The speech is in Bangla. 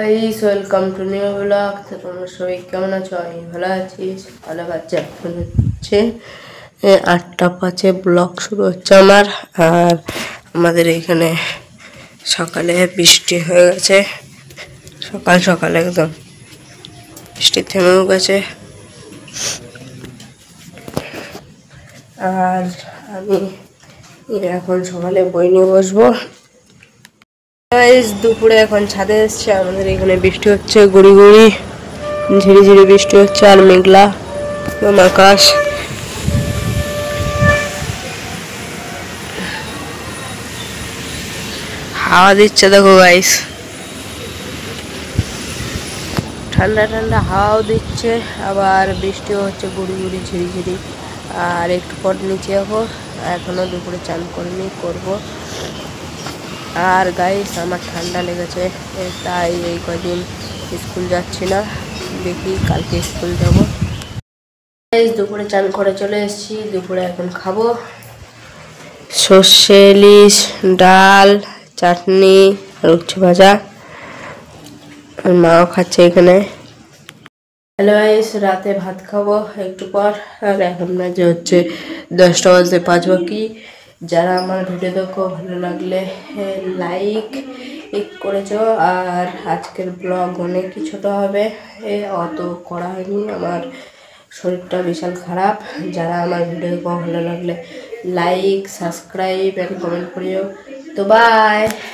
Guys welcome to new blog. তো তোমরা সবাই কেমন আছো? আমি ভালো আছি। সকালে বাচ্চা এখন হচ্ছে 8টা 5-এ ব্লগ শুরু হচ্ছে আমার। আর আমাদের এখানে সকালে বৃষ্টি হয়ে গেছে, সকাল সকাল একদম বৃষ্টি থেমেও গেছে। আর আমি এখন সকালে বই নিয়ে বসবো। দুপুরে এখন ছাদে এসছে, আমাদের এখানে বৃষ্টি হচ্ছে, গুড়ি গুড়ি ঝিরিঝিরি বৃষ্টি হচ্ছে আর মেঘলা আকাশ। হাওয়া দিচ্ছে দেখো গাইস, ঠান্ডা ঠান্ডা হাওয়াও দিচ্ছে, আবার বৃষ্টিও হচ্ছে গুড়ি গুড়ি ঝিরিঝিরি। আর একটু পর নিচে যাবো, এখনো দুপুরে চান করিনি, করবো। আর গাইস আমার ঠান্ডা লেগেছে, তাই এই কদিন স্কুল যাচ্ছি না, দেখি কালকে স্কুল যাব। দুপুরে চান করে চলে এসেছি, দুপুরে এখন খাবো সর্ষে ইলিশ, ডাল, চাটনি আর উচ্ছে ভাজা। আর মাও খাচ্ছে এখানে। হ্যালো গাইস, রাতে ভাত খাবো একটু পর। আর এখন বাজে হচ্ছে 10টা 5 যারা আমার ভিডিও দেখো ভালো লাগলে লাইক করেছো। আর আজকের ব্লগ অনেকই ছোট হবে, অত করা হয়নি, আমার শরীরটা বিশাল খারাপ। যারা আমার ভিডিও দেখো ভালো লাগলে লাইক, সাবস্ক্রাইব এন্ড কমেন্ট করিও। তো বাই।